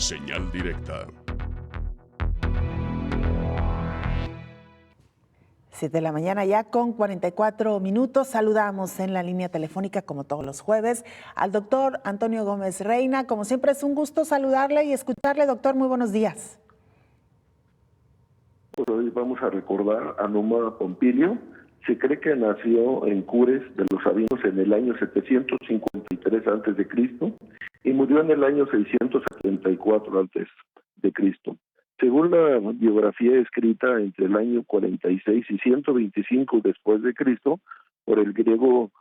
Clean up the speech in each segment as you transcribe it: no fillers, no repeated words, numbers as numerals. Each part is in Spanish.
Señal directa. 7 de la mañana ya con 44 minutos. Saludamos en la línea telefónica, como todos los jueves, al doctor Antonio Gómez Reina. Como siempre, es un gusto saludarle y escucharle, doctor. Muy buenos días. Hoy vamos a recordar a Numa Pompilio. Se cree que nació en Cures de los Sabinos en el año 753 a.C. y murió en el año 674 a.C. Según la biografía escrita entre el año 46 y 125 después de Cristo por el griego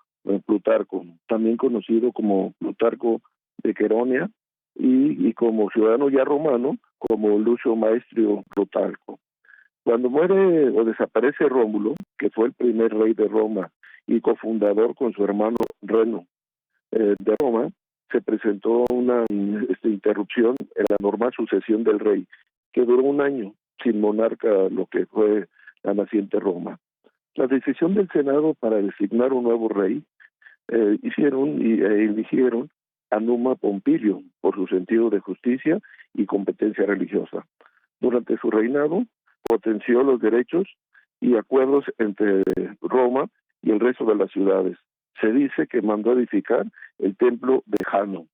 Plutarco, también conocido como Plutarco de Queronea, y como ciudadano ya romano como Lucio Maestrio Plutarco. Cuando muere o desaparece Rómulo, que fue el primer rey de Roma y cofundador con su hermano Reno de Roma, se presentó una interrupción en la normal sucesión del rey, que duró un año sin monarca, lo que fue la naciente Roma. La decisión del Senado para designar un nuevo rey eligieron a Numa Pompilio por su sentido de justicia y competencia religiosa. Durante su reinado potenció los derechos y acuerdos entre Roma y el resto de las ciudades. Se dice que mandó edificar el templo de Jano,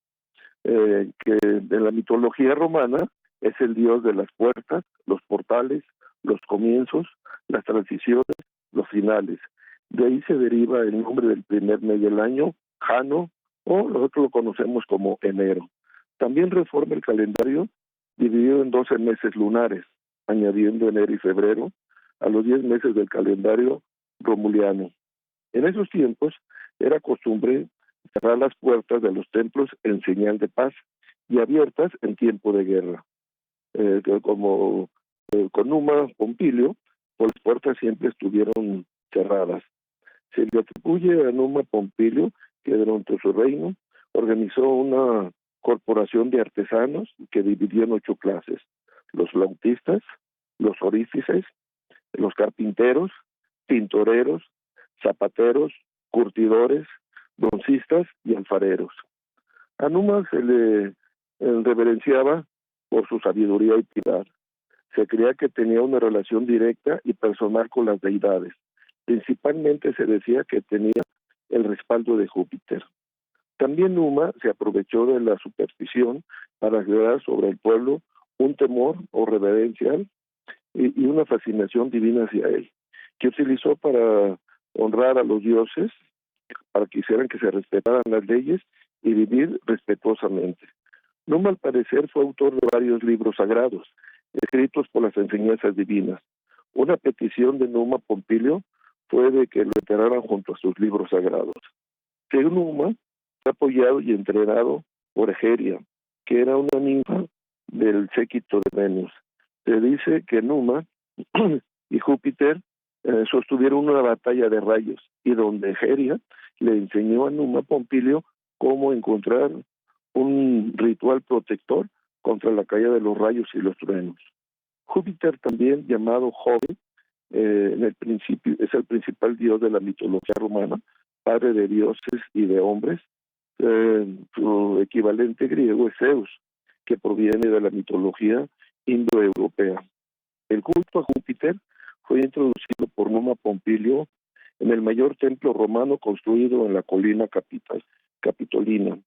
que en la mitología romana es el dios de las puertas, los portales, los comienzos, las transiciones, los finales. De ahí se deriva el nombre del primer mes del año, Jano, o nosotros lo conocemos como enero. También reforma el calendario dividido en 12 meses lunares, añadiendo enero y febrero a los 10 meses del calendario romuliano. En esos tiempos era costumbre cerrar las puertas de los templos en señal de paz y abiertas en tiempo de guerra. Con Numa Pompilio, pues las puertas siempre estuvieron cerradas. Se le atribuye a Numa Pompilio que durante su reino organizó una corporación de artesanos que dividió en 8 clases: los flautistas, los orífices, los carpinteros, tintoreros, zapateros, curtidores, broncistas y alfareros. A Numa se le reverenciaba por su sabiduría y piedad. Se creía que tenía una relación directa y personal con las deidades. Principalmente se decía que tenía el respaldo de Júpiter. También Numa se aprovechó de la superstición para crear sobre el pueblo un temor o reverencia y una fascinación divina hacia él, que utilizó para honrar a los dioses, para que hicieran que se respetaran las leyes y vivir respetuosamente. Numa, al parecer, fue autor de varios libros sagrados, escritos por las enseñanzas divinas. Una petición de Numa Pompilio fue de que lo enterraran junto a sus libros sagrados. Según Numa, fue apoyado y entrenado por Egeria, que era una ninfa del séquito de Venus. Se dice que Numa y Júpiter sostuvieron una batalla de rayos, y donde Egeria le enseñó a Numa Pompilio cómo encontrar un ritual protector contra la caída de los rayos y los truenos. Júpiter, también llamado Jove, en el principio es el principal dios de la mitología romana, padre de dioses y de hombres. Su equivalente griego es Zeus, que proviene de la mitología indoeuropea. El culto a Júpiter fue introducido por Numa Pompilio en el mayor templo romano construido en la colina capitolina,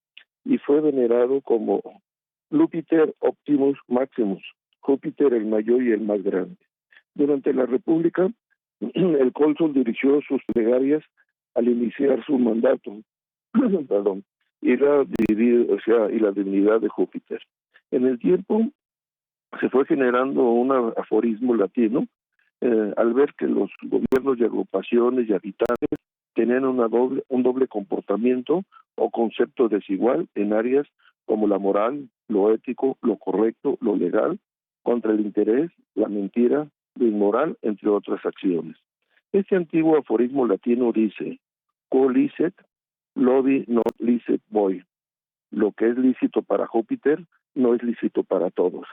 y fue venerado como Júpiter Optimus Maximus, Júpiter el mayor y el más grande. Durante la República, el cónsul dirigió sus plegarias al iniciar su mandato, y la divinidad de Júpiter. En el tiempo se fue generando un aforismo latino al ver que los gobiernos y agrupaciones y habitantes tenían un doble comportamiento o concepto desigual en áreas como la moral, lo ético, lo correcto, lo legal, contra el interés, la mentira, lo inmoral, entre otras acciones. Este antiguo aforismo latino dice: quo licet, lovi non licet voi. Lo que es lícito para Júpiter no es lícito para todos,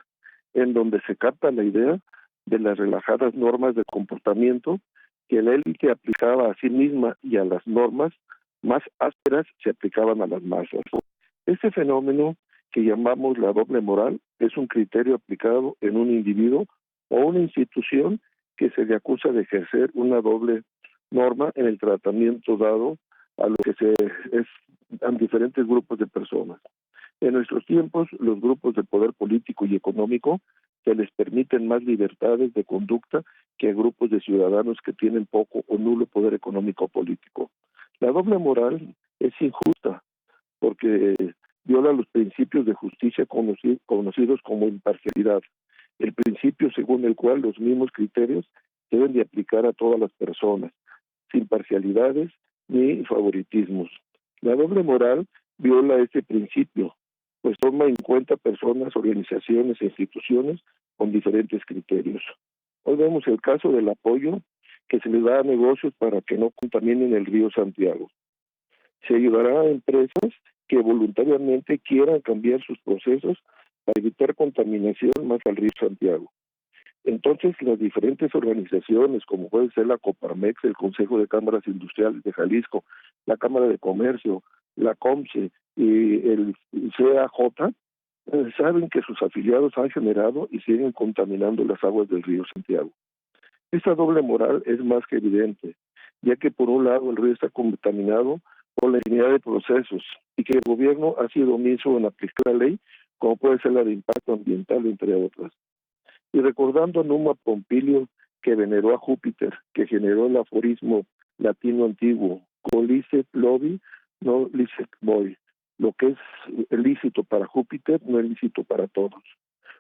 en donde se capta la idea de las relajadas normas de comportamiento que la élite aplicaba a sí misma y a las normas más ásperas se aplicaban a las masas. Este fenómeno, que llamamos la doble moral es un criterio aplicado en un individuo o una institución que se le acusa de ejercer una doble norma en el tratamiento dado a lo que a diferentes grupos de personas. En nuestros tiempos, los grupos de poder político y económico se les permiten más libertades de conducta que a grupos de ciudadanos que tienen poco o nulo poder económico o político. La doble moral es injusta porque viola los principios de justicia conocidos como imparcialidad, el principio según el cual los mismos criterios deben de aplicar a todas las personas, sin parcialidades ni favoritismos. La doble moral viola este principio, pues toma en cuenta personas, organizaciones e instituciones con diferentes criterios. Hoy vemos el caso del apoyo que se le da a negocios para que no contaminen el río Santiago. Se ayudará a empresas que voluntariamente quieran cambiar sus procesos para evitar contaminación más al río Santiago. Entonces, las diferentes organizaciones, como puede ser la Coparmex, el Consejo de Cámaras Industriales de Jalisco, la Cámara de Comercio, la COMCE y el CAJ, saben que sus afiliados han generado y siguen contaminando las aguas del río Santiago. Esta doble moral es más que evidente, ya que por un lado el río está contaminado por la infinidad de procesos y que el gobierno ha sido omiso en aplicar la ley, como puede ser la de impacto ambiental, entre otras. Y recordando a Numa Pompilio, que veneró a Júpiter, que generó el aforismo latino antiguo, "Colicet lovi, no licet voi", lo que es lícito para Júpiter no es lícito para todos.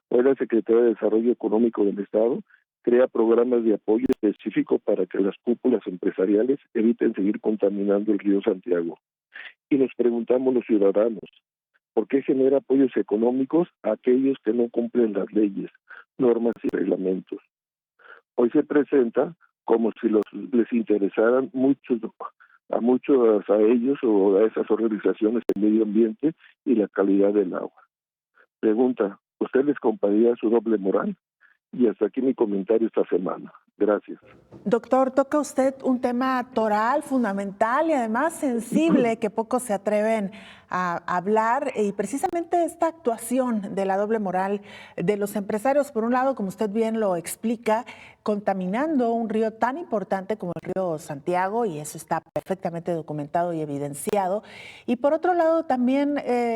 Hoy la Secretaría de Desarrollo Económico del Estado crea programas de apoyo específico para que las cúpulas empresariales eviten seguir contaminando el río Santiago. Y nos preguntamos los ciudadanos, ¿por qué genera apoyos económicos a aquellos que no cumplen las leyes, normas y reglamentos? Hoy se presenta como si les interesaran a ellos o a esas organizaciones el medio ambiente y la calidad del agua. Pregunta, ¿usted les compartiría su doble moral? Y hasta aquí mi comentario esta semana. Gracias. Doctor, toca usted un tema toral, fundamental y además sensible que pocos se atreven a hablar, y precisamente esta actuación de la doble moral de los empresarios, por un lado, como usted bien lo explica, contaminando un río tan importante como el río Santiago, y eso está perfectamente documentado y evidenciado, y por otro lado también,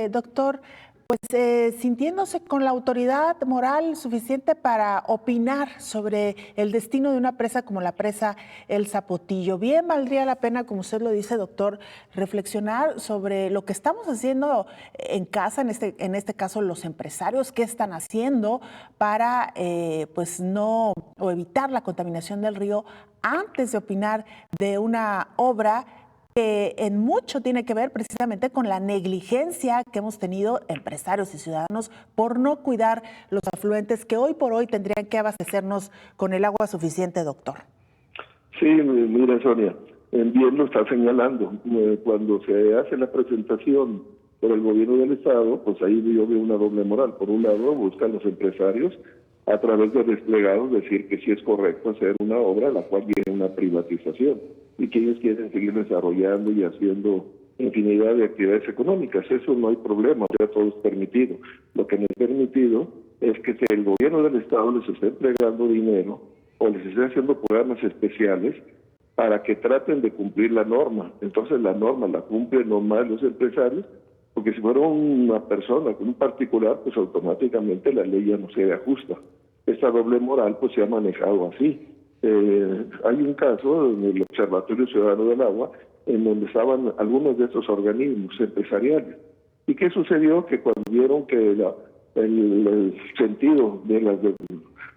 doctor, pues sintiéndose con la autoridad moral suficiente para opinar sobre el destino de una presa como la presa El Zapotillo. Bien valdría la pena, como usted lo dice, doctor, reflexionar sobre lo que estamos haciendo en casa, en este caso los empresarios, qué están haciendo para pues no o evitar la contaminación del río antes de opinar de una obra que en mucho tiene que ver precisamente con la negligencia que hemos tenido empresarios y ciudadanos por no cuidar los afluentes que hoy por hoy tendrían que abastecernos con el agua suficiente, doctor. Sí, mira, Sonia, bien lo está señalando. Cuando se hace la presentación por el gobierno del Estado, pues ahí yo veo una doble moral. Por un lado, buscan los empresarios a través de desplegados decir que sí es correcto hacer una obra la cual tiene una privatización y que ellos quieren seguir desarrollando y haciendo infinidad de actividades económicas. Eso no hay problema, o sea, todo es permitido. Lo que no es permitido es que el gobierno del Estado les esté entregando dinero o les esté haciendo programas especiales para que traten de cumplir la norma. Entonces la norma la cumplen nomás los empresarios, porque si fuera una persona, un particular, pues automáticamente la ley ya no se ajusta. Esta doble moral pues se ha manejado así. Hay un caso en el Observatorio Ciudadano del Agua en donde estaban algunos de estos organismos empresariales. ¿Y qué sucedió? Que cuando vieron que el sentido de las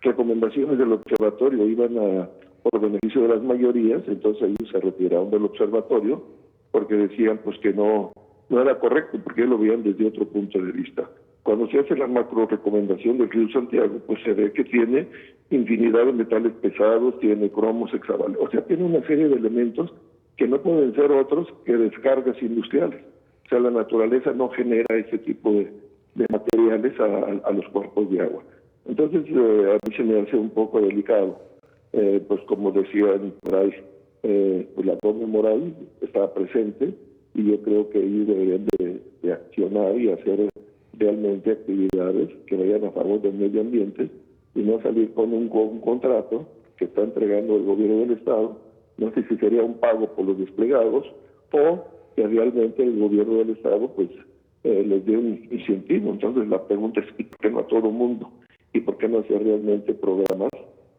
recomendaciones del observatorio iban por beneficio de las mayorías, entonces ellos se retiraron del observatorio porque decían pues que no era correcto, porque ellos lo veían desde otro punto de vista. Cuando se hace la macro recomendación del río Santiago, pues se ve que tiene infinidad de metales pesados, tiene cromos, hexavalentes, o sea, tiene una serie de elementos que no pueden ser otros que descargas industriales. O sea, la naturaleza no genera ese tipo de materiales a los cuerpos de agua. Entonces, a mí se me hace un poco delicado. Pues como decían por ahí, pues la doble moral está presente y yo creo que ellos deberían de accionar y hacer realmente actividades que vayan a favor del medio ambiente y no salir con un contrato que está entregando el gobierno del Estado. No sé si sería un pago por los desplegados o que realmente el gobierno del Estado pues les dé un incentivo. Entonces la pregunta es ¿por qué no a todo mundo? ¿Y por qué no hacer realmente programas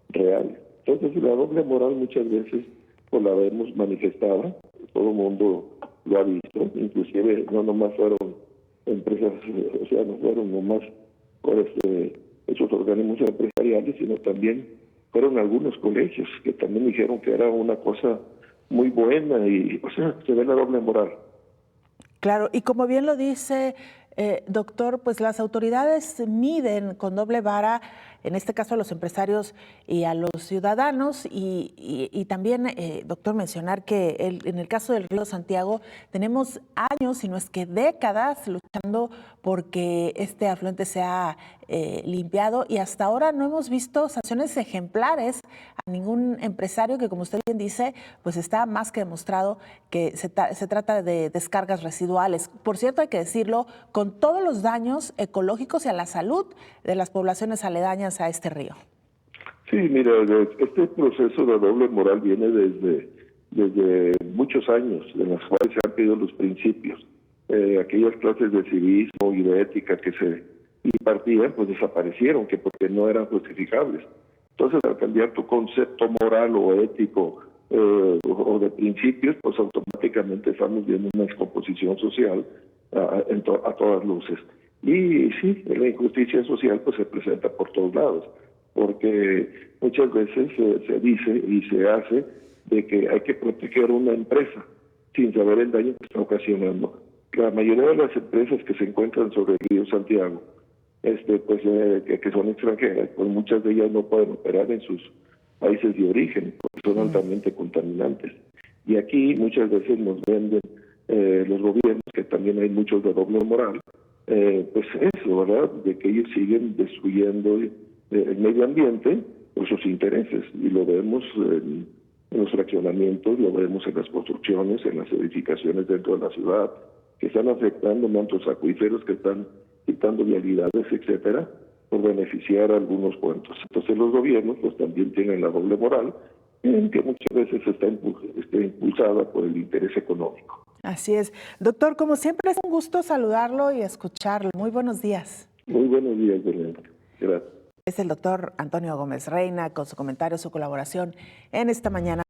reales? Entonces la doble moral muchas veces pues la vemos manifestada, todo el mundo lo ha visto, inclusive no nomás fueron empresas, o sea, no fueron nomás por esos organismos empresariales, sino también fueron algunos colegios que también dijeron que era una cosa muy buena y, o sea, se ve la doble moral. Claro, y como bien lo dice, doctor, pues las autoridades miden con doble vara, en este caso a los empresarios y a los ciudadanos, y también, doctor, mencionar que en el caso del río Santiago tenemos años, si no es que décadas, luchando porque este afluente sea limpiado, y hasta ahora no hemos visto sanciones ejemplares a ningún empresario que, como usted bien dice, pues está más que demostrado que se trata de descargas residuales. Por cierto, hay que decirlo, con todos los daños ecológicos y a la salud de las poblaciones aledañas a este río. Sí, mira, este proceso de doble moral viene desde muchos años, en los cuales se han pedido los principios. Aquellas clases de civismo y de ética que se impartían, pues desaparecieron, que porque no eran justificables. Entonces, al cambiar tu concepto moral o ético o de principios, pues automáticamente estamos viendo una descomposición social a todas luces. Y sí, la injusticia social pues se presenta por todos lados, porque muchas veces se dice y se hace de que hay que proteger una empresa sin saber el daño que está ocasionando. La mayoría de las empresas que se encuentran sobre el río Santiago, que son extranjeras, pues muchas de ellas no pueden operar en sus países de origen, porque son altamente contaminantes. Y aquí muchas veces nos venden los gobiernos, que también hay muchos de doble moral, pues eso, ¿verdad?, de que ellos siguen destruyendo el medio ambiente por sus intereses, y lo vemos en los fraccionamientos, lo vemos en las construcciones, en las edificaciones dentro de la ciudad, que están afectando mantos acuíferos, que están quitando vialidades, etcétera, por beneficiar a algunos cuantos. Entonces los gobiernos pues también tienen la doble moral, en que muchas veces está impulsada por el interés económico. Así es. Doctor, como siempre es un gusto saludarlo y escucharlo. Muy buenos días. Muy buenos días, Belén. Gracias. Es el doctor Antonio Gómez Reina con su comentario, su colaboración en esta mañana.